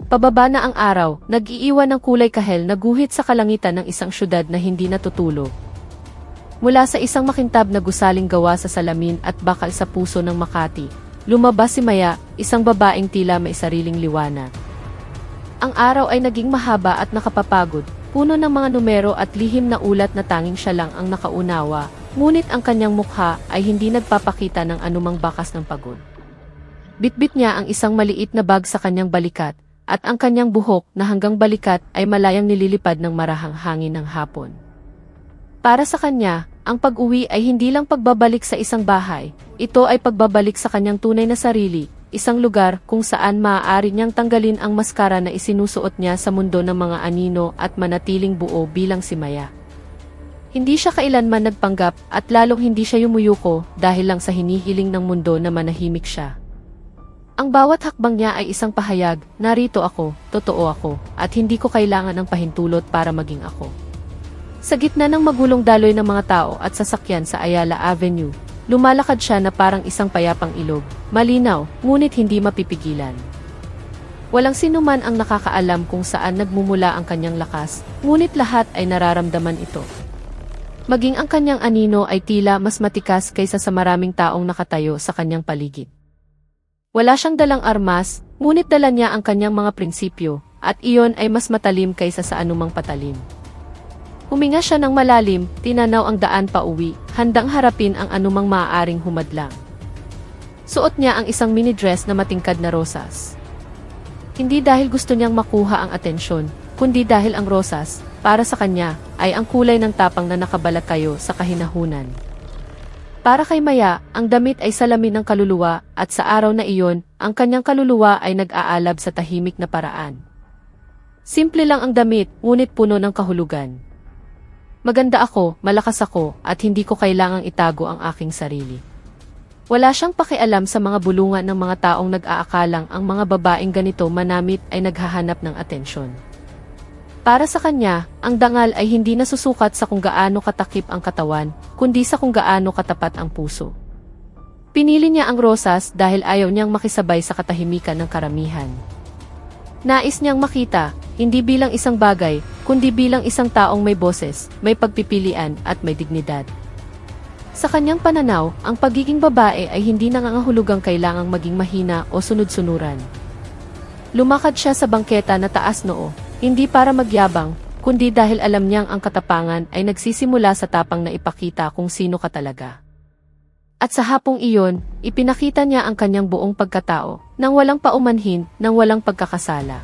Pababa na ang araw, nag-iiwan ng kulay kahel na guhit sa kalangitan ng isang syudad na hindi natutulog. Mula sa isang makintab na gusaling gawa sa salamin at bakal sa puso ng Makati, lumabas si Maya, isang babaeng tila may sariling liwanag. Ang araw ay naging mahaba at nakapapagod, puno ng mga numero at lihim na ulat na tanging siya lang ang nakaunawa, ngunit ang kanyang mukha ay hindi nagpapakita ng anumang bakas ng pagod. Bitbit niya ang isang maliit na bag sa kanyang balikat, at ang kanyang buhok na hanggang balikat ay malayang nililipad ng marahang hangin ng hapon. Para sa kanya, ang pag-uwi ay hindi lang pagbabalik sa isang bahay, ito ay pagbabalik sa kanyang tunay na sarili, isang lugar kung saan maaari niyang tanggalin ang maskara na isinusuot niya sa mundo ng mga anino at manatiling buo bilang si Maya. Hindi siya kailanman nagpanggap at lalong hindi siya yumuyuko dahil lang sa hinihiling ng mundo na manahimik siya. Ang bawat hakbang niya ay isang pahayag, narito ako, totoo ako, at hindi ko kailangan ng pahintulot para maging ako. Sa gitna ng magulong daloy ng mga tao at sasakyan sa Ayala Avenue, lumalakad siya na parang isang payapang ilog, malinaw, ngunit hindi mapipigilan. Walang sinuman ang nakakaalam kung saan nagmumula ang kanyang lakas, ngunit lahat ay nararamdaman ito. Maging ang kanyang anino ay tila mas matikas kaysa sa maraming taong nakatayo sa kanyang paligid. Wala siyang dalang armas, ngunit dala niya ang kanyang mga prinsipyo, at iyon ay mas matalim kaysa sa anumang patalim. Huminga siya ng malalim, tinanaw ang daan pa uwi, handang harapin ang anumang maaaring humadlang. Suot niya ang isang mini dress na matingkad na rosas. Hindi dahil gusto niyang makuha ang atensyon, kundi dahil ang rosas, para sa kanya, ay ang kulay ng tapang na nakabalat kayo sa kahinahunan. Para kay Maya, ang damit ay salamin ng kaluluwa, at sa araw na iyon, ang kanyang kaluluwa ay nag-aalab sa tahimik na paraan. Simple lang ang damit, ngunit puno ng kahulugan. Maganda ako, malakas ako, at hindi ko kailangang itago ang aking sarili. Wala siyang pakialam sa mga bulungan ng mga taong nag-aakalang ang mga babaeng ganito manamit ay naghahanap ng atensyon. Para sa kanya, ang dangal ay hindi nasusukat sa kung gaano katakip ang katawan, kundi sa kung gaano katapat ang puso. Pinili niya ang rosas dahil ayaw niyang makisabay sa katahimikan ng karamihan. Nais niyang makita, hindi bilang isang bagay, kundi bilang isang taong may boses, may pagpipilian at may dignidad. Sa kanyang pananaw, ang pagiging babae ay hindi nangangahulugang kailangang maging mahina o sunod-sunuran. Lumakad siya sa bangketa na taas noo, hindi para magyabang, kundi dahil alam niyang ang katapangan ay nagsisimula sa tapang na ipakita kung sino ka talaga. At sa hapong iyon, ipinakita niya ang kanyang buong pagkatao, nang walang paumanhin, nang walang pagkakasala.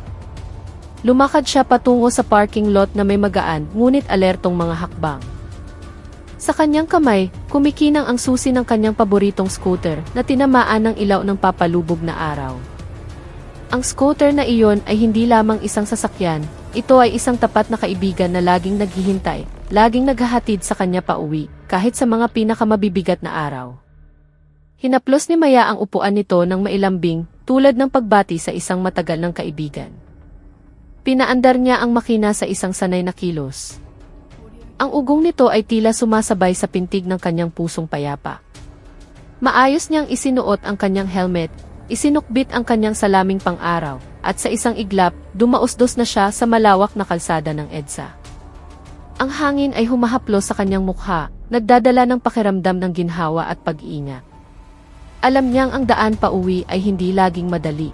Lumakad siya patungo sa parking lot na may magaan, ngunit alertong mga hakbang. Sa kanyang kamay, kumikinang ang susi ng kanyang paboritong scooter na tinamaan ng ilaw ng papalubog na araw. Ang scooter na iyon ay hindi lamang isang sasakyan, ito ay isang tapat na kaibigan na laging naghihintay, laging naghahatid sa kanya pauwi, kahit sa mga pinakamabibigat na araw. Hinaplos ni Maya ang upuan nito ng mailambing, tulad ng pagbati sa isang matagal ng kaibigan. Pinaandar niya ang makina sa isang sanay na kilos. Ang ugong nito ay tila sumasabay sa pintig ng kanyang pusong payapa. Maayos niyang isinuot ang kanyang helmet, isinukbit ang kanyang salaming pang-araw, at sa isang iglap, dumausdos na siya sa malawak na kalsada ng EDSA. Ang hangin ay humahaplos sa kanyang mukha, nagdadala ng pakiramdam ng ginhawa at pag-iingat. Alam niyang ang daan pa uwi ay hindi laging madali.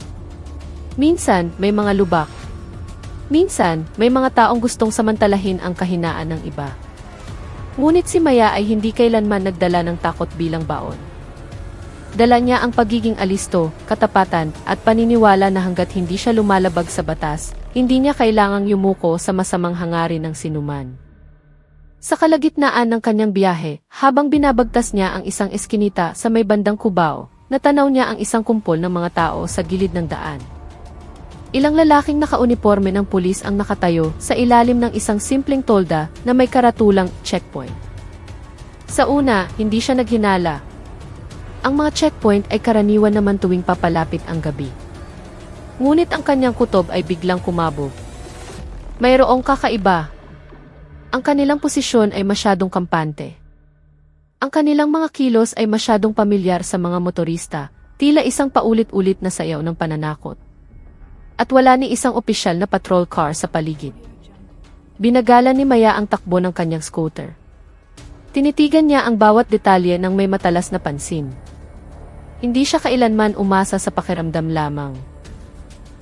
Minsan, may mga lubak. Minsan, may mga taong gustong samantalahin ang kahinaan ng iba. Ngunit si Maya ay hindi kailanman nagdala ng takot bilang baon. Dala niya ang pagiging alisto, katapatan, at paniniwala na hanggat hindi siya lumalabag sa batas, hindi niya kailangang yumuko sa masamang hangarin ng sinuman. Sa kalagitnaan ng kanyang biyahe, habang binabagtas niya ang isang eskinita sa may bandang Cubao, natanaw niya ang isang kumpol ng mga tao sa gilid ng daan. Ilang lalaking nakauniporme ng pulis ang nakatayo sa ilalim ng isang simpleng tolda na may karatulang checkpoint. Sa una, hindi siya naghinala. Ang mga checkpoint ay karaniwan naman tuwing papalapit ang gabi. Ngunit ang kanyang kutob ay biglang kumabog. Mayroong kakaiba. Ang kanilang posisyon ay masyadong kampante. Ang kanilang mga kilos ay masyadong pamilyar sa mga motorista, tila isang paulit-ulit na sayaw ng pananakot. At wala ni isang opisyal na patrol car sa paligid. Binagalan ni Maya ang takbo ng kanyang scooter. Tinitigan niya ang bawat detalye ng may matalas na pansin. Hindi siya kailanman umasa sa pakiramdam lamang.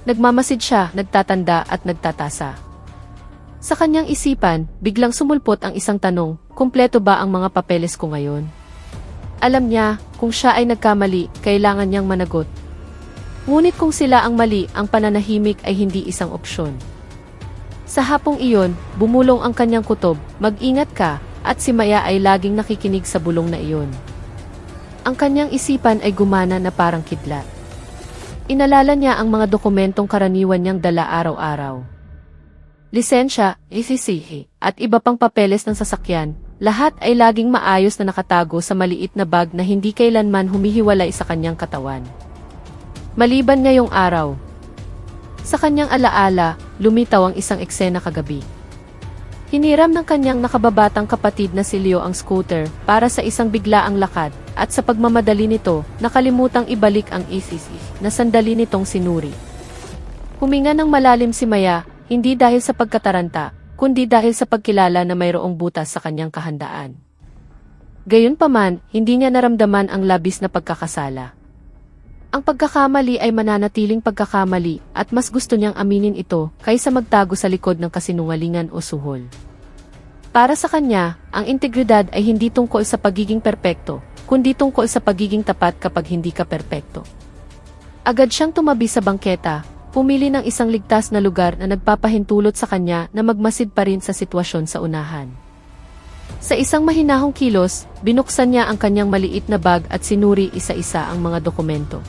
Nagmamasid siya, nagtatanda at nagtatasa. Sa kanyang isipan, biglang sumulpot ang isang tanong, kumpleto ba ang mga papeles ko ngayon? Alam niya, kung siya ay nagkamali, kailangan niyang managot. Ngunit kung sila ang mali, ang pananahimik ay hindi isang opsyon. Sa hapong iyon, bumulong ang kanyang kutob, mag-ingat ka, at si Maya ay laging nakikinig sa bulong na iyon. Ang kanyang isipan ay gumana na parang kidlat. Inalala niya ang mga dokumentong karaniwan niyang dala araw-araw. Lisensya, ICC, at iba pang papeles ng sasakyan, lahat ay laging maayos na nakatago sa maliit na bag na hindi kailanman humihiwalay sa kanyang katawan. Maliban ngayong araw. Sa kanyang alaala, lumitaw ang isang eksena kagabi. Hiniram ng kanyang nakababatang kapatid na si Leo ang scooter para sa isang biglaang lakad, at sa pagmamadali nito, nakalimutang ibalik ang ICC na sandali nitong sinuri. Huminga ng malalim si Maya, hindi dahil sa pagkataranta, kundi dahil sa pagkilala na mayroong butas sa kanyang kahandaan. Gayunpaman, hindi niya naramdaman ang labis na pagkakasala. Ang pagkakamali ay mananatiling pagkakamali at mas gusto niyang aminin ito kaysa magtago sa likod ng kasinungalingan o suhol. Para sa kanya, ang integridad ay hindi tungkol sa pagiging perpekto, kundi tungkol sa pagiging tapat kapag hindi ka perpekto. Agad siyang tumabi sa bangketa, pumili ng isang ligtas na lugar na nagpapahintulot sa kanya na magmasid pa rin sa sitwasyon sa unahan. Sa isang mahinahong kilos, binuksan niya ang kanyang maliit na bag at sinuri isa-isa ang mga dokumento.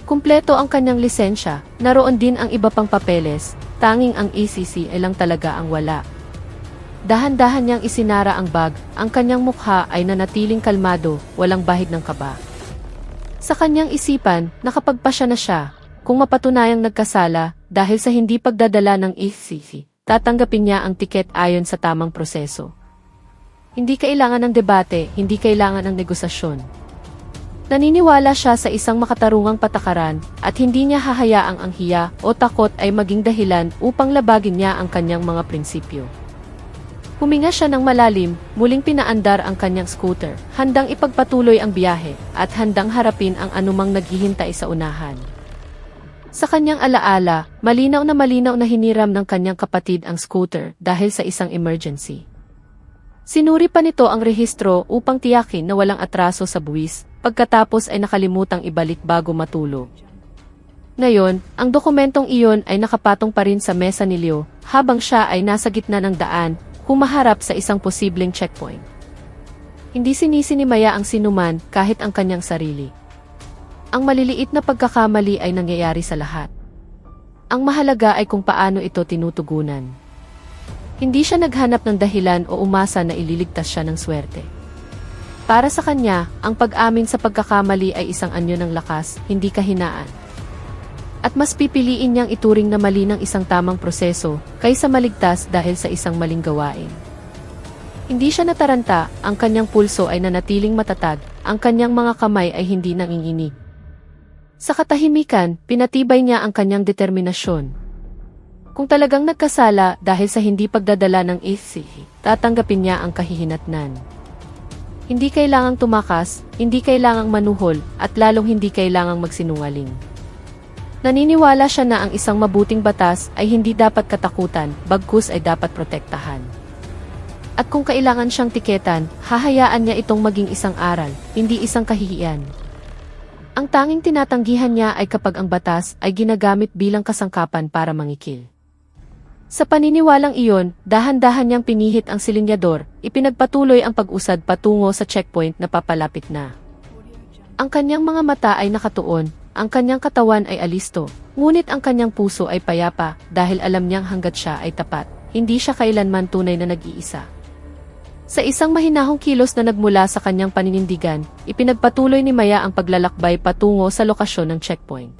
Kumpleto ang kanyang lisensya, naroon din ang iba pang papeles, tanging ang ECC ay lang talaga ang wala. Dahan-dahan niyang isinara ang bag, ang kanyang mukha ay nanatiling kalmado, walang bahid ng kaba. Sa kanyang isipan, nakapagpasya na siya, kung mapatunayang nagkasala, dahil sa hindi pagdadala ng ECC, tatanggapin niya ang tiket ayon sa tamang proseso. Hindi kailangan ng debate, hindi kailangan ng negosasyon. Naniniwala siya sa isang makatarungang patakaran at hindi niya hahayaang ang hiya o takot ay maging dahilan upang labagin niya ang kanyang mga prinsipyo. Huminga siya ng malalim, muling pinaandar ang kanyang scooter, handang ipagpatuloy ang biyahe at handang harapin ang anumang naghihintay sa unahan. Sa kanyang alaala, malinaw na hiniram ng kanyang kapatid ang scooter dahil sa isang emergency. Sinuri pa nito ang rehistro upang tiyakin na walang atraso sa buwis, pagkatapos ay nakalimutang ibalik bago matulog. Ngayon, ang dokumentong iyon ay nakapatong pa rin sa mesa ni Leo, habang siya ay nasa gitna ng daan, humaharap sa isang posibleng checkpoint. Hindi sinisi ni Maya ang sinuman kahit ang kanyang sarili. Ang maliliit na pagkakamali ay nangyayari sa lahat. Ang mahalaga ay kung paano ito tinutugunan. Hindi siya naghanap ng dahilan o umasa na ililigtas siya ng swerte. Para sa kanya, ang pag-amin sa pagkakamali ay isang anyo ng lakas, hindi kahinaan. At mas pipiliin niyang ituring na mali ng isang tamang proseso, kaysa maligtas dahil sa isang maling gawain. Hindi siya nataranta, ang kanyang pulso ay nanatiling matatag, ang kanyang mga kamay ay hindi nanginginig. Sa katahimikan, pinatibay niya ang kanyang determinasyon. Kung talagang nagkasala dahil sa hindi pagdadala ng ECC, tatanggapin niya ang kahihinatnan. Hindi kailangang tumakas, hindi kailangang manuhol, at lalong hindi kailangang magsinungaling. Naniniwala siya na ang isang mabuting batas ay hindi dapat katakutan, bagkus ay dapat protektahan. At kung kailangan siyang tiketan, hahayaan niya itong maging isang aral, hindi isang kahihiyan. Ang tanging tinatanggihan niya ay kapag ang batas ay ginagamit bilang kasangkapan para mangikil. Sa paniniwalang iyon, dahan-dahan niyang pinihit ang silinyador, ipinagpatuloy ang pag-usad patungo sa checkpoint na papalapit na. Ang kanyang mga mata ay nakatuon, ang kanyang katawan ay alisto, ngunit ang kanyang puso ay payapa dahil alam niyang hanggat siya ay tapat, hindi siya kailanman tunay na nag-iisa. Sa isang mahinahong kilos na nagmula sa kanyang paninindigan, ipinagpatuloy ni Maya ang paglalakbay patungo sa lokasyon ng checkpoint.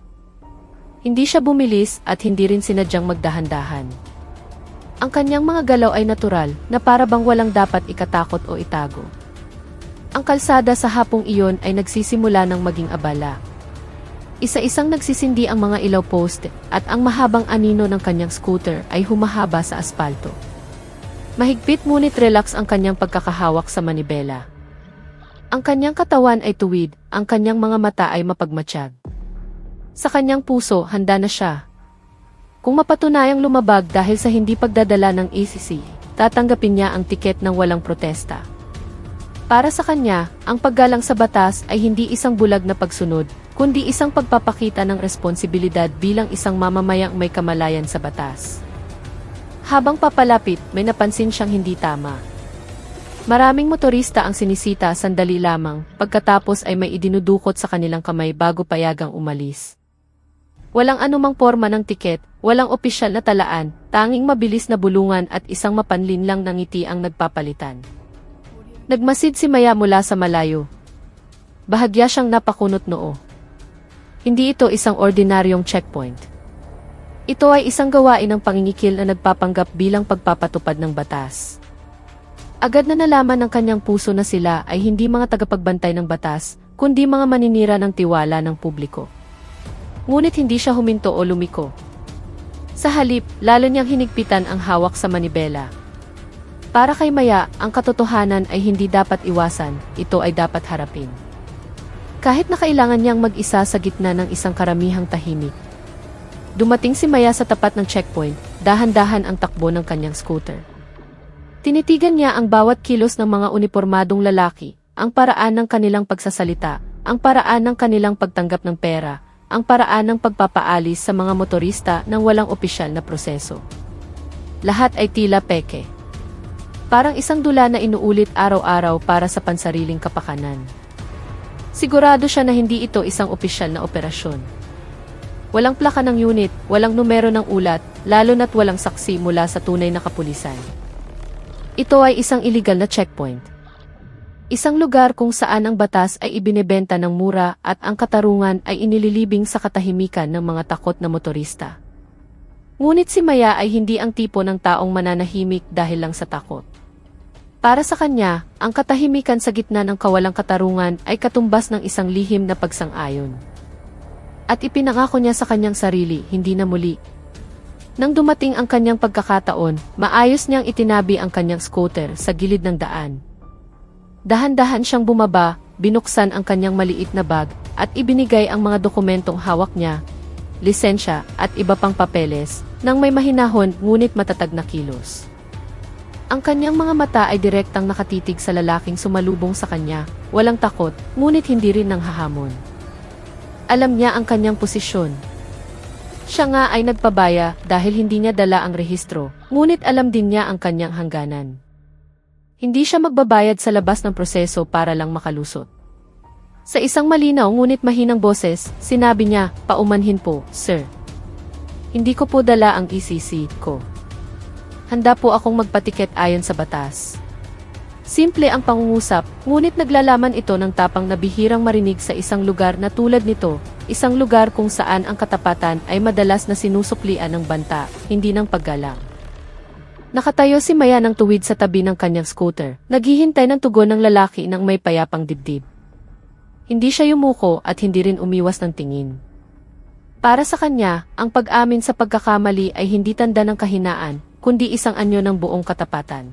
Hindi siya bumilis at hindi rin sinadyang magdahan-dahan. Ang kanyang mga galaw ay natural, na para bang walang dapat ikatakot o itago. Ang kalsada sa hapong iyon ay nagsisimula ng maging abala. Isa-isang nagsisindi ang mga ilaw poste at ang mahabang anino ng kanyang scooter ay humahaba sa aspalto. Mahigpit ngunit relax ang kanyang pagkakahawak sa manibela. Ang kanyang katawan ay tuwid, ang kanyang mga mata ay mapagmatsyag. Sa kanyang puso, handa na siya. Kung mapatunayang lumabag dahil sa hindi pagdadala ng ECC, tatanggapin niya ang tiket ng walang protesta. Para sa kanya, ang paggalang sa batas ay hindi isang bulag na pagsunod, kundi isang pagpapakita ng responsibilidad bilang isang mamamayang may kamalayan sa batas. Habang papalapit, may napansin siyang hindi tama. Maraming motorista ang sinisita sandali lamang, pagkatapos ay may idinudukot sa kanilang kamay bago payagang umalis. Walang anumang porma ng tiket, walang opisyal na talaan, tanging mabilis na bulungan at isang mapanlinlang na ngiti ang nagpapalitan. Nagmasid si Maya mula sa malayo. Bahagya siyang napakunot noo. Hindi ito isang ordinaryong checkpoint. Ito ay isang gawain ng pangingikil na nagpapanggap bilang pagpapatupad ng batas. Agad na nalaman ng kanyang puso na sila ay hindi mga tagapagbantay ng batas, kundi mga maninira ng tiwala ng publiko. Ngunit hindi siya huminto o lumiko. Sa halip, lalo niyang hinigpitan ang hawak sa manibela. Para kay Maya, ang katotohanan ay hindi dapat iwasan, ito ay dapat harapin. Kahit na kailangan niyang mag-isa sa gitna ng isang karamihang tahimik. Dumating si Maya sa tapat ng checkpoint, dahan-dahan ang takbo ng kanyang scooter. Tinitigan niya ang bawat kilos ng mga unipormadong lalaki, ang paraan ng kanilang pagsasalita, ang paraan ng kanilang pagtanggap ng pera, ang paraan ng pagpapaalis sa mga motorista ng walang opisyal na proseso. Lahat ay tila peke. Parang isang dula na inuulit araw-araw para sa pansariling kapakanan. Sigurado siya na hindi ito isang opisyal na operasyon. Walang plaka ng unit, walang numero ng ulat, lalo na't walang saksi mula sa tunay na kapulisan. Ito ay isang illegal na checkpoint. Isang lugar kung saan ang batas ay ibinebenta ng mura at ang katarungan ay inililibing sa katahimikan ng mga takot na motorista. Ngunit si Maya ay hindi ang tipo ng taong mananahimik dahil lang sa takot. Para sa kanya, ang katahimikan sa gitna ng kawalang katarungan ay katumbas ng isang lihim na pagsang-ayon. At ipinangako niya sa kanyang sarili, hindi na muli. Nang dumating ang kanyang pagkakataon, maayos niyang itinabi ang kanyang scooter sa gilid ng daan. Dahan-dahan siyang bumaba, binuksan ang kanyang maliit na bag, at ibinigay ang mga dokumentong hawak niya, lisensya at iba pang papeles, nang may mahinahon ngunit matatag na kilos. Ang kanyang mga mata ay direktang nakatitig sa lalaking sumalubong sa kanya, walang takot, ngunit hindi rin nanghahamon. Alam niya ang kanyang posisyon. Siya nga ay nagpabaya dahil hindi niya dala ang rehistro, ngunit alam din niya ang kanyang hangganan. Hindi siya magbabayad sa labas ng proseso para lang makalusot. Sa isang malinaw ngunit mahinang boses, sinabi niya, "Paumanhin po, sir. Hindi ko po dala ang ECC ko. Handa po akong magpatiket ayon sa batas." Simple ang pangungusap, ngunit naglalaman ito ng tapang na bihirang marinig sa isang lugar na tulad nito, isang lugar kung saan ang katapatan ay madalas na sinusuklian ng banta, hindi ng paggalang. Nakatayo si Maya ng tuwid sa tabi ng kanyang scooter, naghihintay ng tugon ng lalaki ng may payapang dibdib. Hindi siya yumuko at hindi rin umiwas ng tingin. Para sa kanya, ang pag-amin sa pagkakamali ay hindi tanda ng kahinaan, kundi isang anyo ng buong katapatan.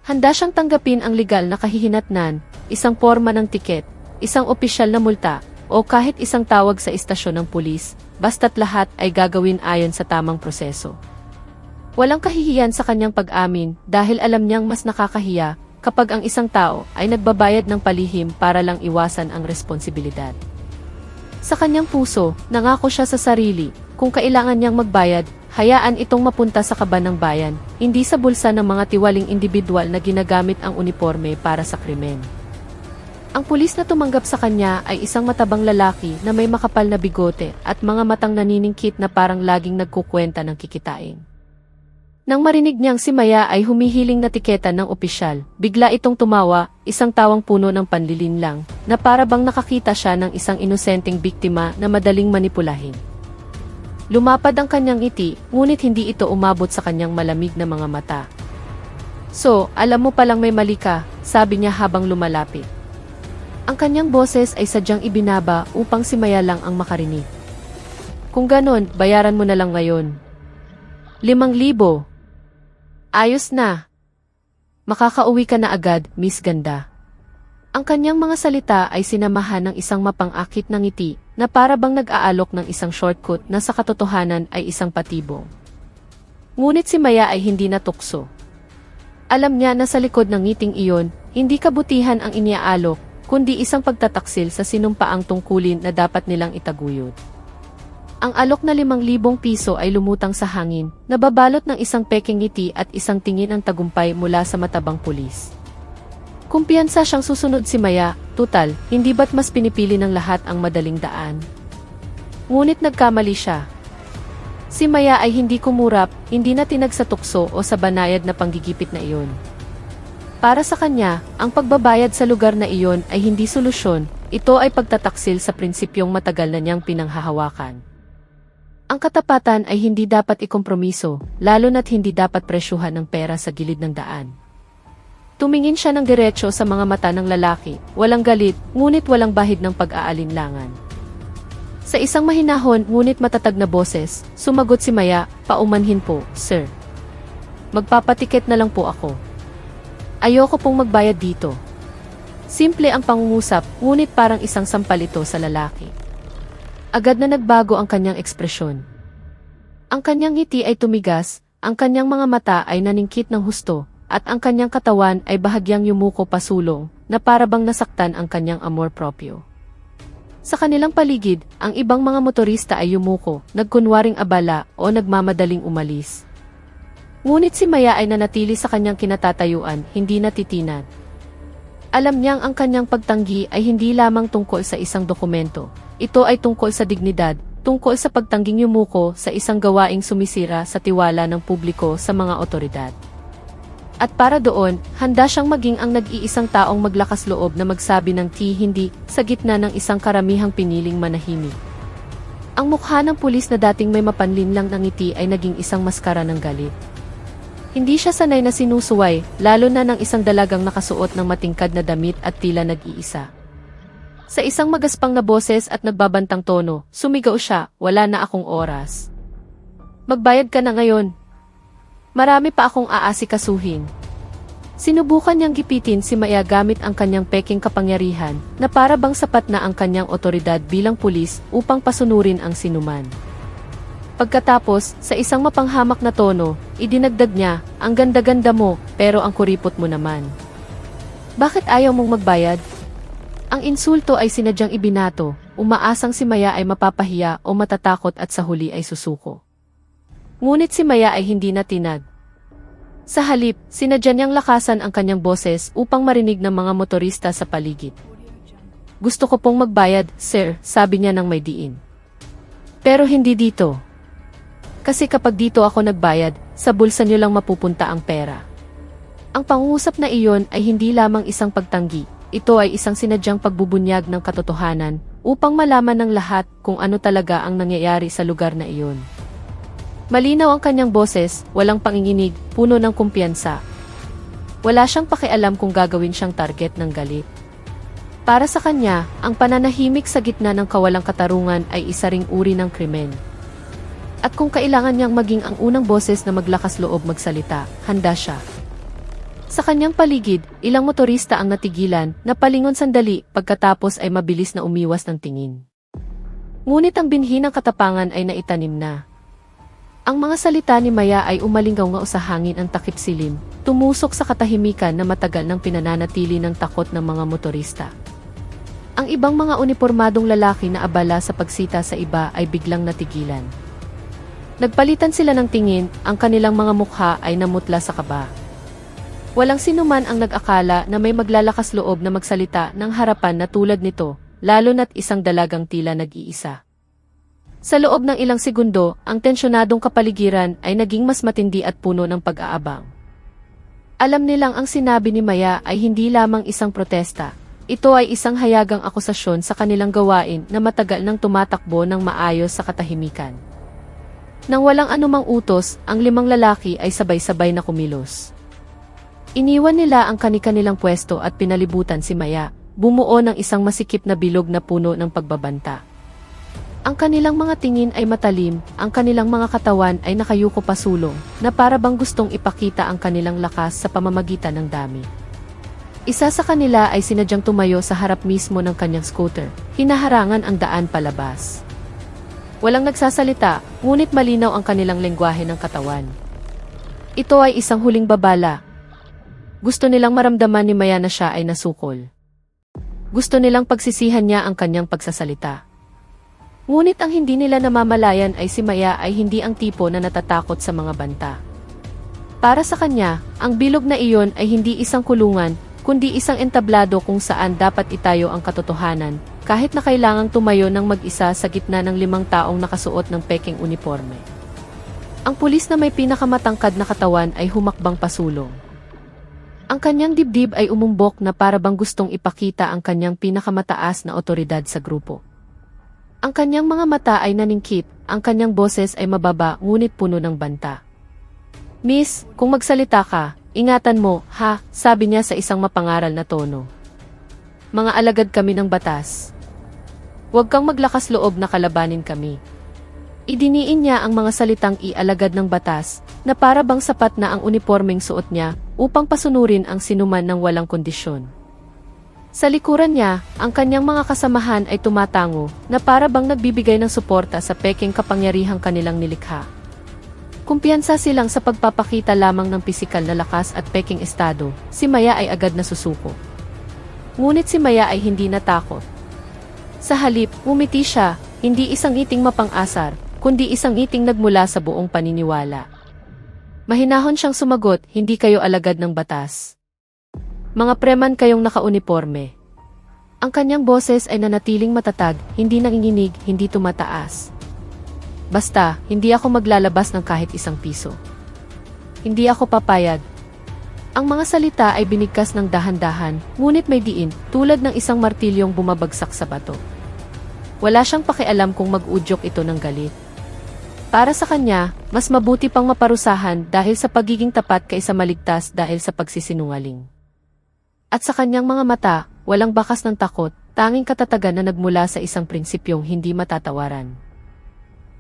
Handa siyang tanggapin ang legal na kahihinatnan, isang porma ng tiket, isang opisyal na multa, o kahit isang tawag sa istasyon ng pulis, basta't lahat ay gagawin ayon sa tamang proseso. Walang kahihiyan sa kanyang pag-amin dahil alam niyang mas nakakahiya kapag ang isang tao ay nagbabayad ng palihim para lang iwasan ang responsibilidad. Sa kanyang puso, nangako siya sa sarili, kung kailangan niyang magbayad, hayaan itong mapunta sa kaban ng bayan, hindi sa bulsa ng mga tiwaling individual na ginagamit ang uniforme para sa krimen. Ang pulis na tumanggap sa kanya ay isang matabang lalaki na may makapal na bigote at mga matang naniningkit na parang laging nagkukwenta ng kikitain. Nang marinig niyang si Maya ay humihiling na tiketan ng opisyal, bigla itong tumawa, isang tawang puno ng panlilinlang, na para bang nakakita siya ng isang inosenteng biktima na madaling manipulahin. Lumapad ang kanyang ngiti, ngunit hindi ito umabot sa kanyang malamig na mga mata. "So, alam mo palang may mali ka," sabi niya habang lumalapit. Ang kanyang boses ay sadyang ibinaba upang si Maya lang ang makarinig. Kung ganon, bayaran mo na lang ngayon. 5,000. Ayos na. Makakauwi ka na agad, Miss Ganda. Ang kanyang mga salita ay sinamahan ng isang mapang-akit na ngiti na para bang nag-aalok ng isang shortcut na sa katotohanan ay isang patibong. Ngunit si Maya ay hindi natukso. Alam niya na sa likod ng ngiting iyon, hindi kabutihan ang iniaalok, kundi isang pagtataksil sa sinumpaang tungkulin na dapat nilang itaguyod. Ang alok na 5,000 piso ay lumutang sa hangin, nababalot ng isang peking ngiti at isang tingin ang tagumpay mula sa matabang pulis. Kumpiyansa siyang susunod si Maya, tutal, hindi ba't mas pinipili ng lahat ang madaling daan? Ngunit nagkamali siya. Si Maya ay hindi kumurap, hindi na tinag sa tukso o sa banayad na panggigipit na iyon. Para sa kanya, ang pagbabayad sa lugar na iyon ay hindi solusyon, ito ay pagtataksil sa prinsipyong matagal na niyang pinanghahawakan. Ang katapatan ay hindi dapat ikompromiso, lalo na't hindi dapat presyuhan ng pera sa gilid ng daan. Tumingin siya ng diretso sa mga mata ng lalaki, walang galit, ngunit walang bahid ng pag-aalinlangan. Sa isang mahinahon ngunit matatag na boses, sumagot si Maya, paumanhin po, sir. Magpapatiket na lang po ako. Ayoko pong magbayad dito. Simple ang pangungusap, ngunit parang isang sampal ito sa lalaki. Agad na nagbago ang kanyang ekspresyon. Ang kanyang ngiti ay tumigas, ang kanyang mga mata ay naningkit ng husto, at ang kanyang katawan ay bahagyang yumuko pasulong, na para bang nasaktan ang kanyang amor proprio. Sa kanilang paligid, ang ibang mga motorista ay yumuko, nagkunwaring abala o nagmamadaling umalis. Ngunit si Maya ay nanatili sa kanyang kinatatayuan, hindi natitinag. Alam niyang ang kanyang pagtanggi ay hindi lamang tungkol sa isang dokumento. Ito ay tungkol sa dignidad, tungkol sa pagtangging yumuko sa isang gawaing sumisira sa tiwala ng publiko sa mga otoridad. At para doon, handa siyang maging ang nag-iisang taong maglakas loob na magsabi ng hindi sa gitna ng isang karamihang piniling manahimik. Ang mukha ng pulis na dating may mapanlinlang na ngiti ay naging isang maskara ng galit. Hindi siya sanay na sinusuway, lalo na ng isang dalagang nakasuot ng matingkad na damit at tila nag-iisa. Sa isang magaspang na boses at nagbabantang tono, sumigaw siya, wala na akong oras. Magbayad ka na ngayon. Marami pa akong aasikasuhin. Sinubukan niyang gipitin si Maya gamit ang kanyang peking kapangyarihan, na para bang sapat na ang kanyang otoridad bilang pulis upang pasunurin ang sinuman. Pagkatapos, sa isang mapanghamak na tono, idinagdag niya, ang ganda-ganda mo, pero ang kuripot mo naman. Bakit ayaw mong magbayad? Ang insulto ay sinadyang ibinato, umaasang si Maya ay mapapahiya o matatakot at sa huli ay susuko. Ngunit si Maya ay hindi natinag. Sa halip, sinadya niyang lakasan ang kanyang boses upang marinig ng mga motorista sa paligid. Gusto ko pong magbayad, sir, sabi niya ng may diin. Pero hindi dito. Kasi kapag dito ako nagbayad, sa bulsa niyo lang mapupunta ang pera. Ang pangungusap na iyon ay hindi lamang isang pagtanggi, ito ay isang sinadyang pagbubunyag ng katotohanan upang malaman ng lahat kung ano talaga ang nangyayari sa lugar na iyon. Malinaw ang kanyang boses, walang panginginig, puno ng kumpiyansa. Wala siyang pakialam kung gagawin siyang target ng galit. Para sa kanya, ang pananahimik sa gitna ng kawalang katarungan ay isa ring uri ng krimen. At kung kailangan niyang maging ang unang boses na maglakas loob magsalita, handa siya. Sa kanyang paligid, ilang motorista ang natigilan, napalingon sandali, pagkatapos ay mabilis na umiwas ng tingin. Ngunit ang binhi ng katapangan ay naitanim na. Ang mga salita ni Maya ay umalingaw sa hangin ang takip silim, tumusok sa katahimikan na matagal nang pinananatili ng takot ng mga motorista. Ang ibang mga unipormadong lalaki na abala sa pagsita sa iba ay biglang natigilan. Nagpalitan sila ng tingin, ang kanilang mga mukha ay namutla sa kaba. Walang sinuman ang nag-akala na may maglalakas loob na magsalita ng harapan na tulad nito, lalo na't isang dalagang tila nag-iisa. Sa loob ng ilang segundo, ang tensyonadong kapaligiran ay naging mas matindi at puno ng pag-aabang. Alam nilang ang sinabi ni Maya ay hindi lamang isang protesta. Ito ay isang hayagang akusasyon sa kanilang gawain na matagal nang tumatakbo ng maayos sa katahimikan. Nang walang anumang utos, ang 5 lalaki ay sabay-sabay na kumilos. Iniwan nila ang kani-kanilang pwesto at pinalibutan si Maya, bumuo ng isang masikip na bilog na puno ng pagbabanta. Ang kanilang mga tingin ay matalim, ang kanilang mga katawan ay nakayuko pasulong, na para bang gustong ipakita ang kanilang lakas sa pamamagitan ng dami. Isa sa kanila ay sinadyang tumayo sa harap mismo ng kanyang scooter, hinaharangan ang daan palabas. Walang nagsasalita, ngunit malinaw ang kanilang lengguwahe ng katawan. Ito ay isang huling babala. Gusto nilang maramdaman ni Maya na siya ay nasukol. Gusto nilang pagsisihan niya ang kanyang pagsasalita. Ngunit ang hindi nila namamalayan ay si Maya ay hindi ang tipo na natatakot sa mga banta. Para sa kanya, ang bilog na iyon ay hindi isang kulungan, kundi isang entablado kung saan dapat itayo ang katotohanan, kahit na kailangang tumayo ng mag-isa sa gitna ng 5 taong nakasuot ng peking uniforme. Ang pulis na may pinakamatangkad na katawan ay humakbang pasulong. Ang kanyang dibdib ay umumbok na para bang gustong ipakita ang kanyang pinakamataas na otoridad sa grupo. Ang kanyang mga mata ay naningkit, ang kanyang boses ay mababa ngunit puno ng banta. "Miss, kung magsalita ka, ingatan mo, ha?" sabi niya sa isang mapangaral na tono. "Mga alagad kami ng batas. Huwag kang maglakas loob na kalabanin kami." Idiniin niya ang mga salitang ialagad ng batas, na para bang sapat na ang unipormeng suot niya upang pasunurin ang sinuman ng walang kondisyon. Sa likuran niya, ang kanyang mga kasamahan ay tumatango, na para bang nagbibigay ng suporta sa peking kapangyarihang kanilang nilikha. Kumpiyansa silang sa pagpapakita lamang ng pisikal na lakas at peking estado, si Maya ay agad nasusuko. Ngunit si Maya ay hindi natakot. Sa halip, umiti siya, hindi isang ngiting mapang-asar, kundi isang ngiting nagmula sa buong paniniwala. Mahinahon siyang sumagot, "Hindi kayo alagad ng batas. Mga preman kayong nakauniporme." Ang kanyang boses ay nanatiling matatag, hindi nanginginig, hindi tumataas. "Basta, hindi ako maglalabas ng kahit isang piso. Hindi ako papayag." Ang mga salita ay binigkas ng dahan-dahan, ngunit may diin, tulad ng isang martilyong bumabagsak sa bato. Wala siyang pakialam kung mag-udyok ito ng galit. Para sa kanya, mas mabuti pang maparusahan dahil sa pagiging tapat kaysa maligtas dahil sa pagsisinungaling. At sa kanyang mga mata, walang bakas ng takot, tanging katatagan na nagmula sa isang prinsipyong hindi matatawaran.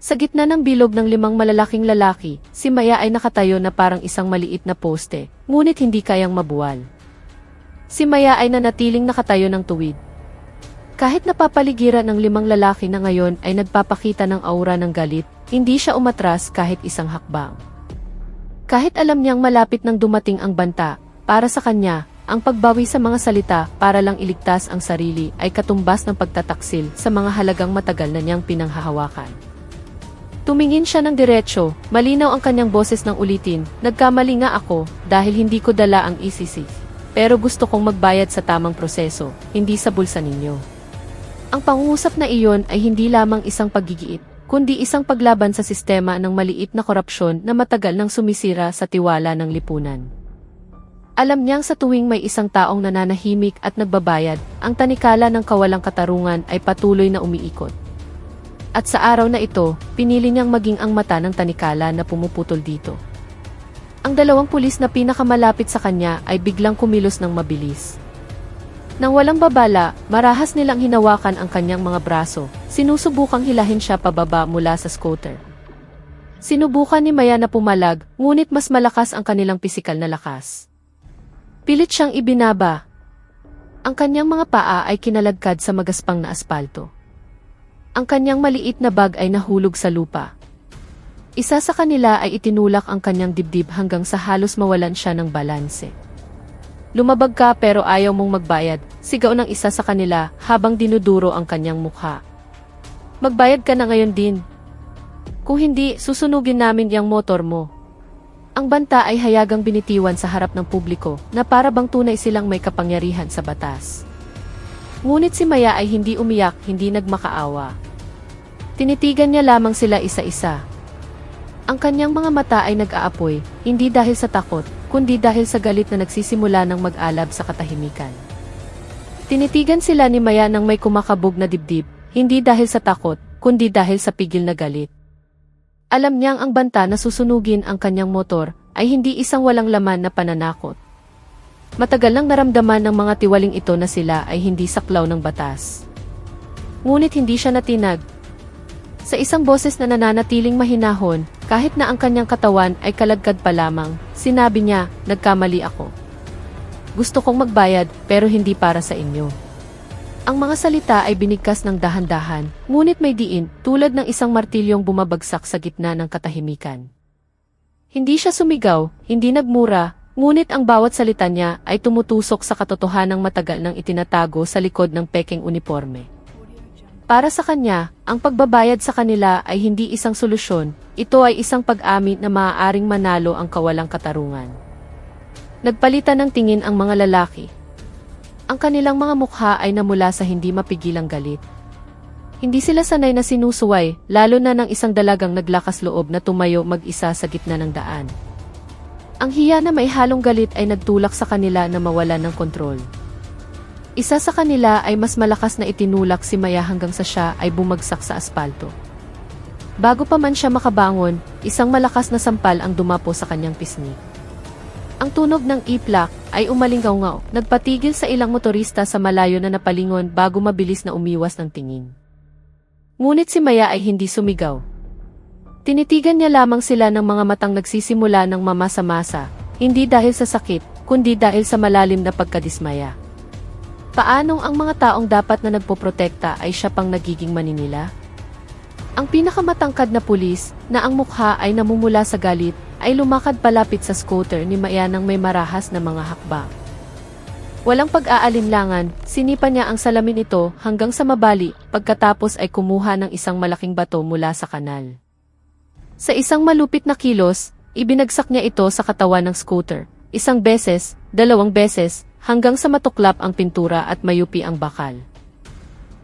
Sa gitna ng bilog ng 5 malalaking lalaki, si Maya ay nakatayo na parang isang maliit na poste, ngunit hindi kayang mabuwal. Si Maya ay nanatiling nakatayo ng tuwid. Kahit napapaligiran ng 5 lalaki na ngayon ay nagpapakita ng aura ng galit, hindi siya umatras kahit isang hakbang. Kahit alam niyang malapit nang dumating ang banta, para sa kanya, ang pagbawi sa mga salita para lang iligtas ang sarili ay katumbas ng pagtataksil sa mga halagang matagal na niyang pinanghahawakan. Tumingin siya ng diretsyo, malinaw ang kanyang boses ng ulitin, "Nagkamali nga ako dahil hindi ko dala ang ECC. Pero gusto kong magbayad sa tamang proseso, hindi sa bulsa ninyo." Ang pangungusap na iyon ay hindi lamang isang paggigiit, kundi isang paglaban sa sistema ng maliit na korupsyon na matagal nang sumisira sa tiwala ng lipunan. Alam niyang sa tuwing may isang taong nananahimik at nagbabayad, ang tanikala ng kawalang katarungan ay patuloy na umiikot. At sa araw na ito, pinili niyang maging ang mata ng tanikala na pumuputol dito. Ang 2 pulis na pinakamalapit sa kanya ay biglang kumilos ng mabilis. Nang walang babala, marahas nilang hinawakan ang kanyang mga braso, sinusubukang hilahin siya pababa mula sa scooter. Sinubukan ni Maya na pumalag, ngunit mas malakas ang kanilang pisikal na lakas. Pilit siyang ibinaba. Ang kanyang mga paa ay kinaladkad sa magaspang na aspalto. Ang kanyang maliit na bag ay nahulog sa lupa. Isa sa kanila ay itinulak ang kanyang dibdib hanggang sa halos mawalan siya ng balanse. "Lumabag ka pero ayaw mong magbayad," sigaw ng isa sa kanila habang dinuduro ang kanyang mukha. "Magbayad ka na ngayon din. Kung hindi, susunugin namin yang motor mo." Ang banta ay hayagang binitiwan sa harap ng publiko na para bang tunay silang may kapangyarihan sa batas. Ngunit si Maya ay hindi umiyak, hindi nagmakaawa. Tinitigan niya lamang sila isa-isa. Ang kanyang mga mata ay nag-aapoy, hindi dahil sa takot, kundi dahil sa galit na nagsisimula ng mag-alab sa katahimikan. Tinitigan sila ni Maya ng may kumakabog na dibdib, hindi dahil sa takot, kundi dahil sa pigil na galit. Alam niyang ang banta na susunugin ang kanyang motor ay hindi isang walang laman na pananakot. Matagal nang naramdaman ng mga tiwaling ito na sila ay hindi saklaw ng batas. Ngunit hindi siya natinag. Sa isang boses na nananatiling mahinahon, kahit na ang kanyang katawan ay kalagkad pa lamang, sinabi niya, "Nagkamali ako. Gusto kong magbayad, pero hindi para sa inyo." Ang mga salita ay binigkas ng dahan-dahan, ngunit may diin, tulad ng isang martilyong bumabagsak sa gitna ng katahimikan. Hindi siya sumigaw, hindi nagmura, ngunit ang bawat salita niya ay tumutusok sa katotohanang matagal nang itinatago sa likod ng pekeng uniforme. Para sa kanya, ang pagbabayad sa kanila ay hindi isang solusyon, ito ay isang pag-amin na maaaring manalo ang kawalang katarungan. Nagpalitan ng tingin ang mga lalaki. Ang kanilang mga mukha ay namula sa hindi mapigilang galit. Hindi sila sanay na sinusuway, lalo na ng isang dalagang naglakas loob na tumayo mag-isa sa gitna ng daan. Ang hiya na may halong galit ay nagtulak sa kanila na mawalan ng kontrol. Isa sa kanila ay mas malakas na itinulak si Maya hanggang sa siya ay bumagsak sa aspalto. Bago pa man siya makabangon, isang malakas na sampal ang dumapo sa kanyang pisngi. Ang tunog ng iplak ay umalingaw-ngaw, nagpatigil sa ilang motorista sa malayo na napalingon bago mabilis na umiwas ng tingin. Ngunit si Maya ay hindi sumigaw. Tinitigan niya lamang sila ng mga matang nagsisimula ng mamasa-masa, hindi dahil sa sakit, kundi dahil sa malalim na pagkadismaya. Paanong ang mga taong dapat na nagpoprotekta ay siya pang nagiging maninila? Ang pinakamatangkad na pulis, na ang mukha ay namumula sa galit, ay lumakad palapit sa scooter ni Maya nang may marahas na mga hakbang. Walang pag-aalinlangan, sinipa niya ang salamin ito hanggang sa mabali, pagkatapos ay kumuha ng isang malaking bato mula sa kanal. Sa isang malupit na kilos, ibinagsak niya ito sa katawan ng scooter, isang beses, dalawang beses, hanggang sa matuklap ang pintura at mayupi ang bakal.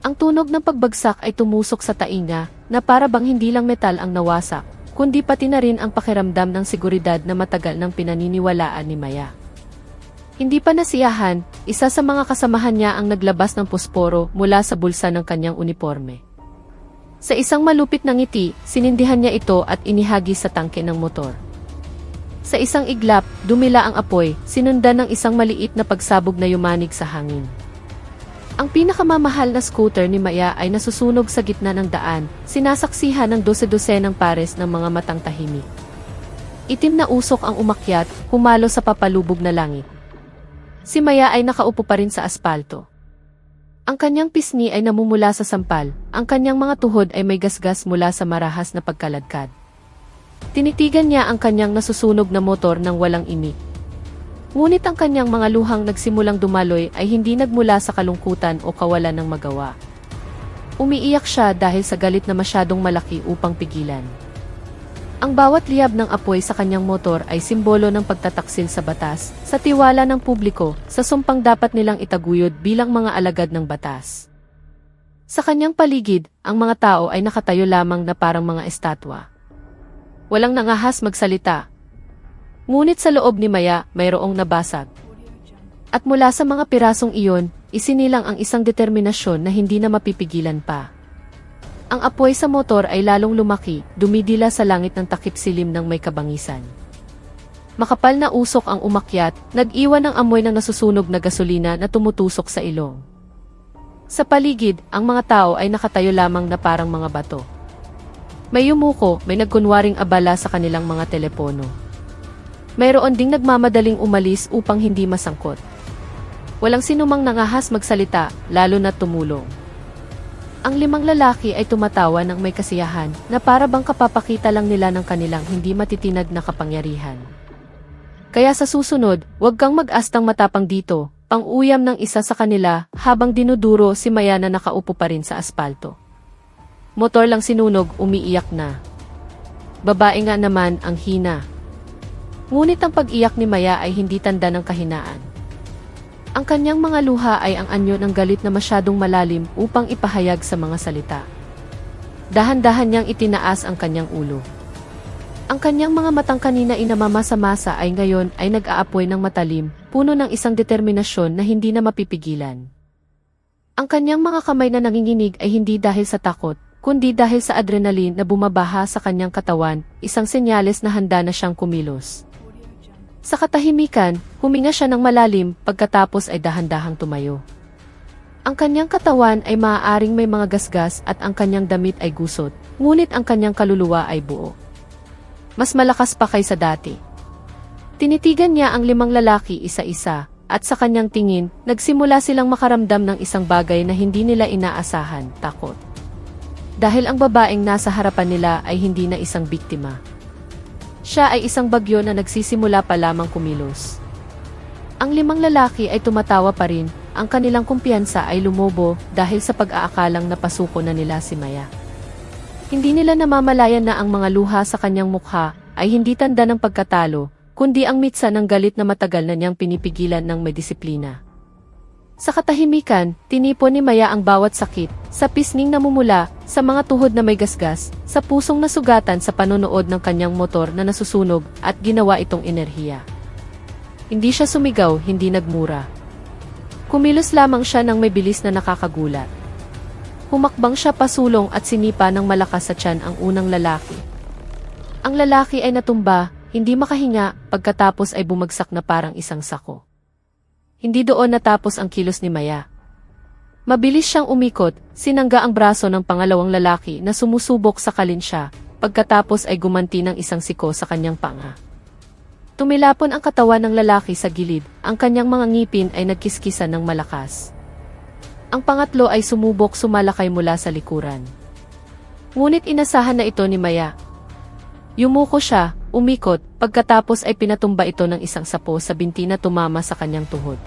Ang tunog ng pagbagsak ay tumusok sa tainga, na para bang hindi lang metal ang nawasak, kundi pati na rin ang pakiramdam ng seguridad na matagal nang pinaniniwalaan ni Maya. Hindi pa nasiyahan, isa sa mga kasamahan niya ang naglabas ng posporo mula sa bulsa ng kanyang uniforme. Sa isang malupit na ngiti, sinindihan niya ito at inihagis sa tangke ng motor. Sa isang iglap, dumila ang apoy, sinundan ng isang maliit na pagsabog na yumanig sa hangin. Ang pinakamamahal na scooter ni Maya ay nasusunog sa gitna ng daan, sinasaksihan ng dose-dosenang pares ng mga matang tahimik. Itim na usok ang umakyat, humalo sa papalubog na langit. Si Maya ay nakaupo pa rin sa aspalto. Ang kanyang pisngi ay namumula sa sampal, ang kanyang mga tuhod ay may gasgas mula sa marahas na pagkaladkad. Tinitigan niya ang kanyang nasusunog na motor ng walang imik. Ngunit ang kanyang mga luhang nagsimulang dumaloy ay hindi nagmula sa kalungkutan o kawalan ng magawa. Umiiyak siya dahil sa galit na masyadong malaki upang pigilan. Ang bawat liyab ng apoy sa kanyang motor ay simbolo ng pagtataksil sa batas, sa tiwala ng publiko, sa sumpang dapat nilang itaguyod bilang mga alagad ng batas. Sa kanyang paligid, ang mga tao ay nakatayo lamang na parang mga estatwa. Walang nangahas magsalita. Ngunit sa loob ni Maya, mayroong nabasag. At mula sa mga pirasong iyon, isinilang ang isang determinasyon na hindi na mapipigilan pa. Ang apoy sa motor ay lalong lumaki, dumidila sa langit ng takip silim ng may kabangisan. Makapal na usok ang umakyat, nag-iwan ng amoy ng nasusunog na gasolina na tumutusok sa ilong. Sa paligid, ang mga tao ay nakatayo lamang na parang mga bato. May yumuko, may nagkunwaring abala sa kanilang mga telepono. Mayroon ding nagmamadaling umalis upang hindi masangkot. Walang sinumang nangahas magsalita, lalo na tumulong. Ang 5 lalaki ay tumatawa ng may kasiyahan, na para bang kapapakita lang nila ng kanilang hindi matitinag na kapangyarihan. Kaya sa susunod, huwag kang mag-astang matapang dito, pang-uyam ng isa sa kanila habang dinuduro si Maya na nakaupo pa rin sa aspalto. Motor lang sinunog, umiiyak na. Babae nga naman ang hina. Ngunit ang pag-iyak ni Maya ay hindi tanda ng kahinaan. Ang kanyang mga luha ay ang anyo ng galit na masyadong malalim upang ipahayag sa mga salita. Dahan-dahan niyang itinaas ang kanyang ulo. Ang kanyang mga matang kanina inamamasa-masa ay ngayon ay nag-aapoy ng matalim, puno ng isang determinasyon na hindi na mapipigilan. Ang kanyang mga kamay na nanginginig ay hindi dahil sa takot, kundi dahil sa adrenaline na bumabaha sa kanyang katawan, isang senyales na handa na siyang kumilos. Sa katahimikan, huminga siya ng malalim pagkatapos ay dahan-dahang tumayo. Ang kanyang katawan ay maaaring may mga gasgas at ang kanyang damit ay gusot, ngunit ang kanyang kaluluwa ay buo. Mas malakas pa kaysa dati. Tinitigan niya ang 5 lalaki isa-isa, at sa kanyang tingin, nagsimula silang makaramdam ng isang bagay na hindi nila inaasahan, takot. Dahil ang babaeng nasa harapan nila ay hindi na isang biktima. Siya ay isang bagyo na nagsisimula pa lamang kumilos. Ang 5 lalaki ay tumatawa pa rin, ang kanilang kumpiyansa ay lumobo dahil sa pag-aakalang napasuko na nila si Maya. Hindi nila namamalayan na ang mga luha sa kanyang mukha ay hindi tanda ng pagkatalo, kundi ang mitsa ng galit na matagal na niyang pinipigilan ng may disiplina. Sa katahimikan, tinipon ni Maya ang bawat sakit, sa pisnging namumula, sa mga tuhod na may gasgas, sa pusong nasugatan sa panonood ng kanyang motor na nasusunog at ginawa itong enerhiya. Hindi siya sumigaw, hindi nagmura. Kumilos lamang siya ng may bilis na nakakagulat. Humakbang siya pasulong at sinipa ng malakas sa tiyan ang unang lalaki. Ang lalaki ay natumba, hindi makahinga, pagkatapos ay bumagsak na parang isang sako. Hindi doon natapos ang kilos ni Maya. Mabilis siyang umikot, sinangga ang braso ng pangalawang lalaki na sumusubok sa kalin siya, pagkatapos ay gumanti ng isang siko sa kanyang panga. Tumilapon ang katawan ng lalaki sa gilid, ang kanyang mga ngipin ay nagkiskisan ng malakas. Ang pangatlo ay sumubok sumalakay mula sa likuran. Ngunit inasahan na ito ni Maya. Yumuko siya, umikot, pagkatapos ay pinatumba ito ng isang sapo sa binti na tumama sa kanyang tuhod.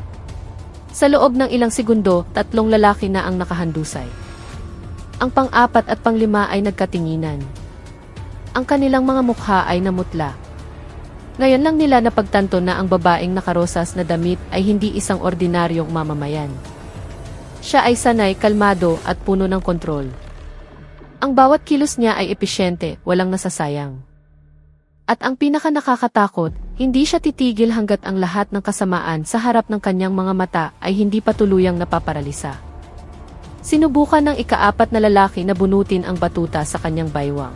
Sa loob ng ilang segundo, 3 lalaki na ang nakahandusay. Ang pang-4 at pang-5 ay nagkatinginan. Ang kanilang mga mukha ay namutla. Ngayon lang nila napagtanto na ang babaeng nakarosas na damit ay hindi isang ordinaryong mamamayan. Siya ay sanay, kalmado at puno ng kontrol. Ang bawat kilos niya ay episyente, walang nasasayang. At ang pinaka nakakatakot, hindi siya titigil hanggat ang lahat ng kasamaan sa harap ng kanyang mga mata ay hindi pa tuluyang napaparalisa. Sinubukan ng ika-4 na lalaki na bunutin ang batuta sa kanyang baywang.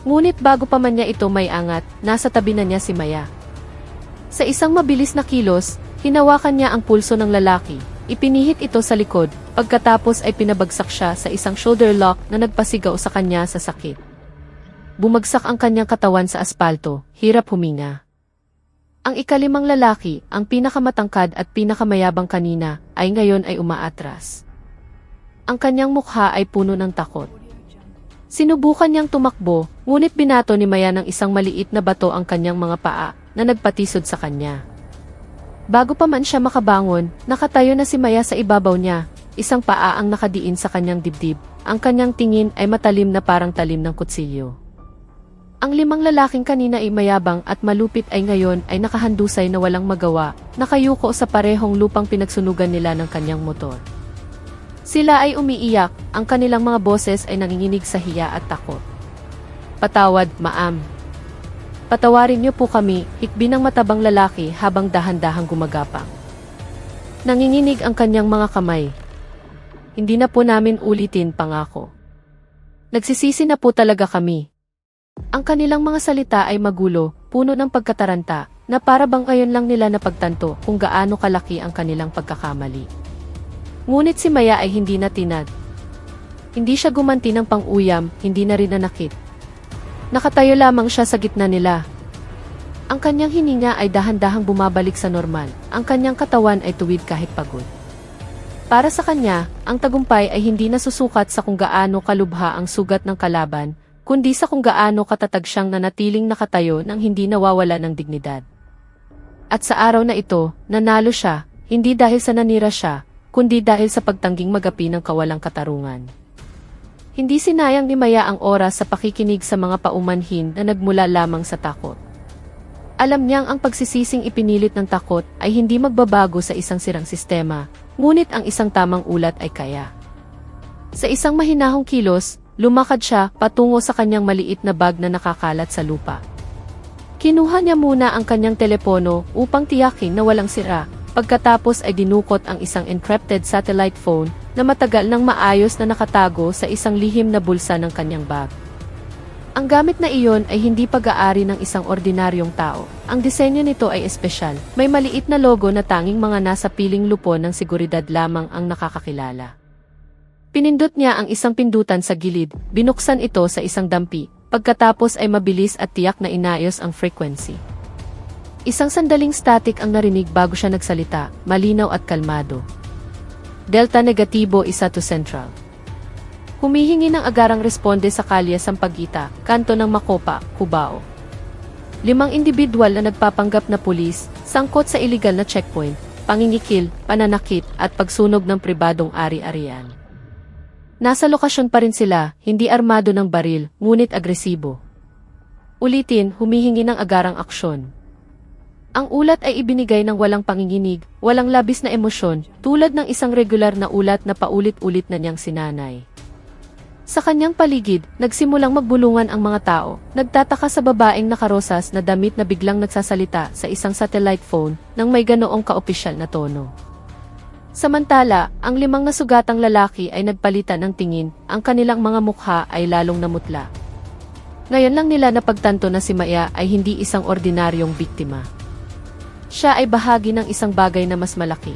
Ngunit bago pa man niya ito may angat, nasa tabi na niya si Maya. Sa isang mabilis na kilos, hinawakan niya ang pulso ng lalaki, ipinihit ito sa likod, pagkatapos ay pinabagsak siya sa isang shoulder lock na nagpasigaw sa kanya sa sakit. Bumagsak ang kanyang katawan sa aspalto, hirap huminga. Ang ika-5 lalaki, ang pinakamatangkad at pinakamayabang kanina, ay ngayon ay umaatras. Ang kanyang mukha ay puno ng takot. Sinubukan niyang tumakbo, ngunit binato ni Maya ng isang maliit na bato ang kanyang mga paa, na nagpatisod sa kanya. Bago pa man siya makabangon, nakatayo na si Maya sa ibabaw niya, isang paa ang nakadiin sa kanyang dibdib, ang kanyang tingin ay matalim na parang talim ng kutsilyo. Ang 5 lalaking kanina ay mayabang at malupit ay ngayon ay nakahandusay na walang magawa, nakayuko sa parehong lupang pinagsunugan nila ng kanyang motor. Sila ay umiiyak, ang kanilang mga boses ay nanginginig sa hiya at takot. Patawad, ma'am. Patawarin niyo po kami, hikbi ng matabang lalaki habang dahan-dahang gumagapang. Nanginginig ang kanyang mga kamay. Hindi na po namin ulitin, pangako. Nagsisisi na po talaga kami. Ang kanilang mga salita ay magulo, puno ng pagkataranta, na para bang ngayon lang nila napagtanto kung gaano kalaki ang kanilang pagkakamali. Ngunit si Maya ay hindi natinag. Hindi siya gumanti ng pang-uyam, hindi na rin nanakit. Nakatayo lamang siya sa gitna nila. Ang kanyang hininga ay dahan-dahang bumabalik sa normal, ang kanyang katawan ay tuwid kahit pagod. Para sa kanya, ang tagumpay ay hindi nasusukat sa kung gaano kalubha ang sugat ng kalaban, kundi sa kung gaano katatag siyang nanatiling nakatayo nang hindi nawawala ng dignidad. At sa araw na ito, nanalo siya, hindi dahil sa nanira siya, kundi dahil sa pagtangging magapi ng kawalang katarungan. Hindi sinayang ni Maya ang oras sa pakikinig sa mga paumanhin na nagmula lamang sa takot. Alam niyang ang pagsisising ipinilit ng takot ay hindi magbabago sa isang sirang sistema, ngunit ang isang tamang ulat ay kaya. Sa isang mahinahong kilos, lumakad siya patungo sa kanyang maliit na bag na nakakalat sa lupa. Kinuha niya muna ang kanyang telepono upang tiyakin na walang sira, pagkatapos ay dinukot ang isang encrypted satellite phone na matagal nang maayos na nakatago sa isang lihim na bulsa ng kanyang bag. Ang gamit na iyon ay hindi pag-aari ng isang ordinaryong tao. Ang disenyo nito ay espesyal. May maliit na logo na tanging mga nasa piling lupon ng seguridad lamang ang nakakakilala. Pinindot niya ang isang pindutan sa gilid, binuksan ito sa isang dampi, pagkatapos ay mabilis at tiyak na inayos ang frequency. Isang sandaling static ang narinig bago siya nagsalita, malinaw at kalmado. Delta negatibo 1 to Central. Humihingi ng agarang responde sa kalye Sampaguita, kanto ng Macopa, Cubao. 5 individual na nagpapanggap na pulis, sangkot sa iligal na checkpoint, pangingikil, pananakit, at pagsunog ng pribadong ari-arian. Nasa lokasyon pa rin sila, hindi armado ng baril, ngunit agresibo. Ulitin, humihingi ng agarang aksyon. Ang ulat ay ibinigay ng walang panginginig, walang labis na emosyon, tulad ng isang regular na ulat na paulit-ulit na niyang sinanay. Sa kanyang paligid, nagsimulang magbulungan ang mga tao, nagtataka sa babaeng nakarosas na damit na biglang nagsasalita sa isang satellite phone nang may ganoong kaopisyal na tono. Samantala, ang 5 nasugatang lalaki ay nagpalitan ng tingin, ang kanilang mga mukha ay lalong namutla. Ngayon lang nila napagtanto na si Maya ay hindi isang ordinaryong biktima. Siya ay bahagi ng isang bagay na mas malaki.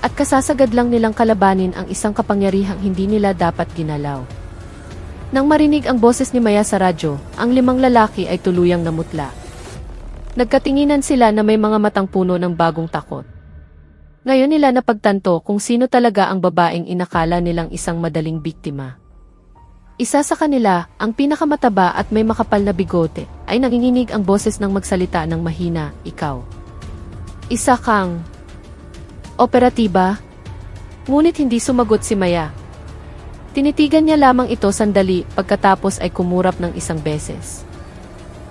At kasasagad lang nilang kalabanin ang isang kapangyarihang hindi nila dapat ginalaw. Nang marinig ang boses ni Maya sa radyo, ang 5 lalaki ay tuluyang namutla. Nagkatinginan sila na may mga matang puno ng bagong takot. Ngayon nila napagtanto kung sino talaga ang babaeng inakala nilang isang madaling biktima. Isa sa kanila, ang pinakamataba at may makapal na bigote, ay nanginginig ang boses ng magsalita ng mahina, ikaw. Isa kang operatiba? Ngunit hindi sumagot si Maya. Tinitigan niya lamang ito sandali pagkatapos ay kumurap ng isang beses.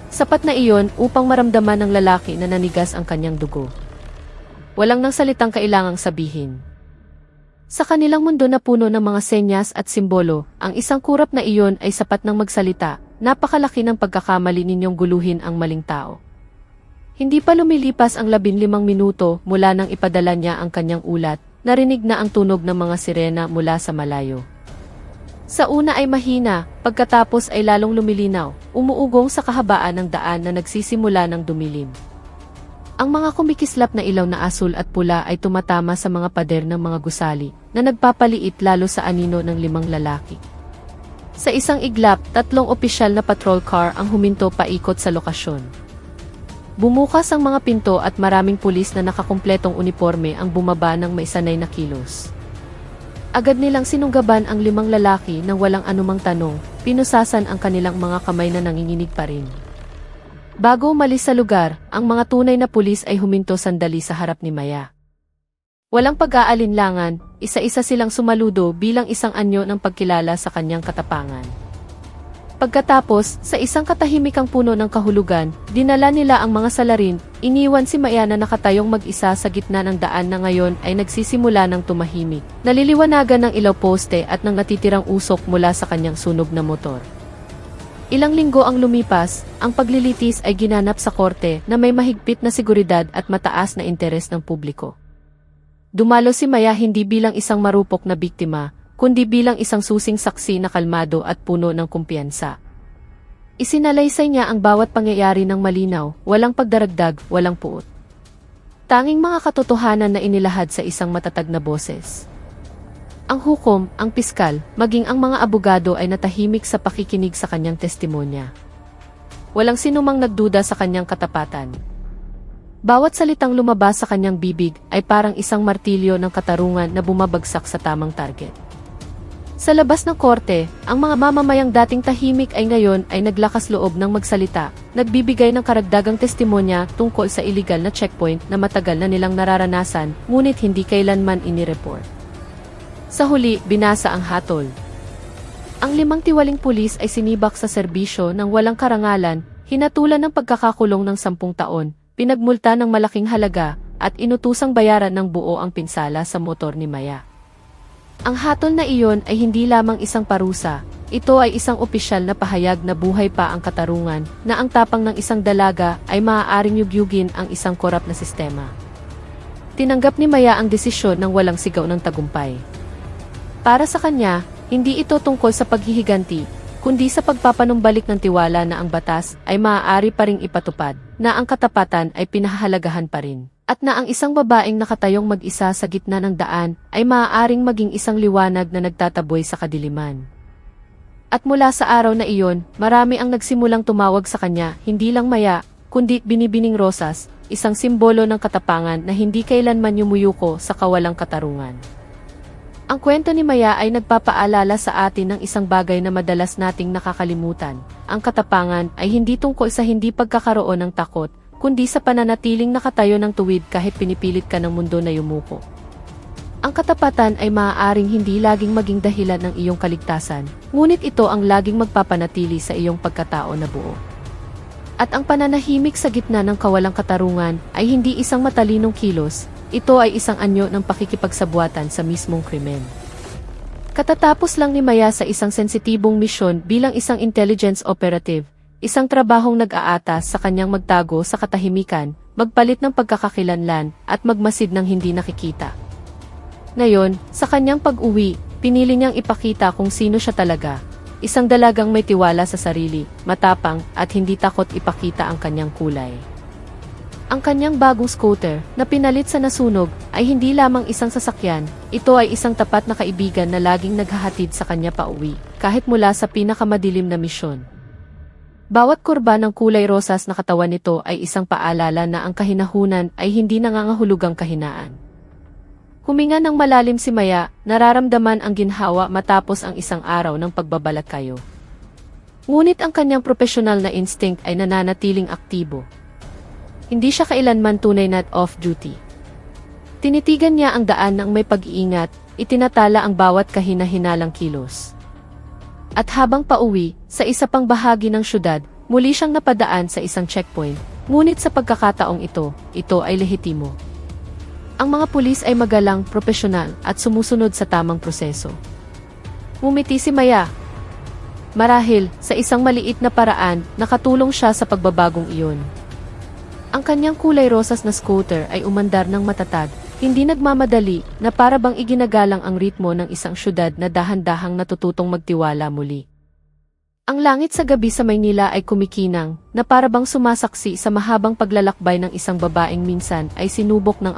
Sapat na iyon upang maramdaman ng lalaki na nanigas ang kanyang dugo. Walang nang salitang kailangang sabihin. Sa kanilang mundo na puno ng mga senyas at simbolo, ang isang kurap na iyon ay sapat ng magsalita, napakalaki ng pagkakamali ninyong guluhin ang maling tao. Hindi pa lumilipas ang 15 minuto mula nang ipadala niya ang kanyang ulat, narinig na ang tunog ng mga sirena mula sa malayo. Sa una ay mahina, pagkatapos ay lalong lumilinaw, umuugong sa kahabaan ng daan na nagsisimula ng dumilim. Ang mga kumikislap na ilaw na asul at pula ay tumatama sa mga pader ng mga gusali, na nagpapaliit lalo sa anino ng 5 lalaki. Sa isang iglap, 3 opisyal na patrol car ang huminto paikot sa lokasyon. Bumukas ang mga pinto at maraming pulis na nakakumpletong uniforme ang bumaba ng may sanay na kilos. Agad nilang sinunggaban ang 5 lalaki nang walang anumang tanong, pinusasan ang kanilang mga kamay na nanginginig pa rin. Bago umalis sa lugar, ang mga tunay na pulis ay huminto sandali sa harap ni Maya. Walang pag-aalinlangan, isa-isa silang sumaludo bilang isang anyo ng pagkilala sa kanyang katapangan. Pagkatapos, sa isang katahimikang puno ng kahulugan, dinala nila ang mga salarin, iniwan si Maya na nakatayong mag-isa sa gitna ng daan na ngayon ay nagsisimula ng tumahimik. Naliliwanagan ng ilaw poste at ng natitirang usok mula sa kanyang sunog na motor. Ilang linggo ang lumipas, ang paglilitis ay ginanap sa korte na may mahigpit na seguridad at mataas na interes ng publiko. Dumalo si Maya hindi bilang isang marupok na biktima, kundi bilang isang susing saksi na kalmado at puno ng kumpiyansa. Isinalaysay niya ang bawat pangyayari ng malinaw, walang pagdaragdag, walang puot. Tanging mga katotohanan na inilahad sa isang matatag na boses. Ang hukom, ang piskal, maging ang mga abogado ay natahimik sa pakikinig sa kanyang testimonya. Walang sinumang nagduda sa kanyang katapatan. Bawat salitang lumabas sa kanyang bibig ay parang isang martilyo ng katarungan na bumabagsak sa tamang target. Sa labas ng korte, ang mga mamamayang dating tahimik ay ngayon ay naglakas loob ng magsalita, nagbibigay ng karagdagang testimonya tungkol sa iligal na checkpoint na matagal na nilang nararanasan, ngunit hindi kailanman inireport. Sa huli, binasa ang hatol. Ang 5 tiwaling pulis ay sinibak sa serbisyo ng walang karangalan, hinatulan ng pagkakakulong ng 10 taon, pinagmulta ng malaking halaga, at inutusang bayaran ng buo ang pinsala sa motor ni Maya. Ang hatol na iyon ay hindi lamang isang parusa, ito ay isang opisyal na pahayag na buhay pa ang katarungan, na ang tapang ng isang dalaga ay maaaring yugyugin ang isang korap na sistema. Tinanggap ni Maya ang desisyon ng walang sigaw ng tagumpay. Para sa kanya, hindi ito tungkol sa paghihiganti, kundi sa pagpapanumbalik ng tiwala na ang batas ay maaari pa ring ipatupad, na ang katapatan ay pinahahalagahan pa rin, at na ang isang babaeng nakatayong mag-isa sa gitna ng daan ay maaaring maging isang liwanag na nagtataboy sa kadiliman. At mula sa araw na iyon, marami ang nagsimulang tumawag sa kanya, hindi lang Maya, kundi Binibining Rosas, isang simbolo ng katapangan na hindi kailanman yumuyuko sa kawalang katarungan. Ang kwento ni Maya ay nagpapaalala sa atin ng isang bagay na madalas nating nakakalimutan. Ang katapangan ay hindi tungkol sa hindi pagkakaroon ng takot, kundi sa pananatiling nakatayo ng tuwid kahit pinipilit ka ng mundo na yumuko. Ang katapatan ay maaaring hindi laging maging dahilan ng iyong kaligtasan, ngunit ito ang laging magpapanatili sa iyong pagkatao na buo. At ang pananahimik sa gitna ng kawalang katarungan ay hindi isang matalinong kilos, ito ay isang anyo ng pakikipagsabuatan sa mismong krimen. Katatapos lang ni Maya sa isang sensitibong misyon bilang isang intelligence operative, isang trabahong nag-aatas sa kanyang magtago sa katahimikan, magpalit ng pagkakakilanlan, at magmasid ng hindi nakikita. Ngayon, sa kanyang pag-uwi, pinili niyang ipakita kung sino siya talaga. Isang dalagang may tiwala sa sarili, matapang, at hindi takot ipakita ang kanyang kulay. Ang kanyang bagong scooter, na pinalit sa nasunog, ay hindi lamang isang sasakyan, ito ay isang tapat na kaibigan na laging naghahatid sa kanya pauwi, kahit mula sa pinakamadilim na misyon. Bawat kurba ng kulay rosas na katawan nito ay isang paalala na ang kahinahunan ay hindi nangangahulugang kahinaan. Huminga ng malalim si Maya, nararamdaman ang ginhawa matapos ang isang araw ng pagbabalakayo. Ngunit ang kanyang profesional na instinct ay nananatiling aktibo. Hindi siya kailanman tunay na off-duty. Tinitigan niya ang daan ng may pag-iingat, itinatala ang bawat kahina-hinalang kilos. At habang pauwi, sa isa pang bahagi ng syudad, muli siyang napadaan sa isang checkpoint, ngunit sa pagkakataong ito ay lehitimo. Ang mga pulis ay magalang, profesional, at sumusunod sa tamang proseso. Ngumiti si Maya. Marahil, sa isang maliit na paraan, nakatulong siya sa pagbabagong iyon. Ang kanyang kulay rosas na scooter ay umandar ng matatag, hindi nagmamadali, na para bang iginagalang ang ritmo ng isang syudad na dahan-dahang natututong magtiwala muli. Ang langit sa gabi sa Maynila ay kumikinang, na para bang sumasaksi sa mahabang paglalakbay ng isang babaeng minsan ay sinubok ng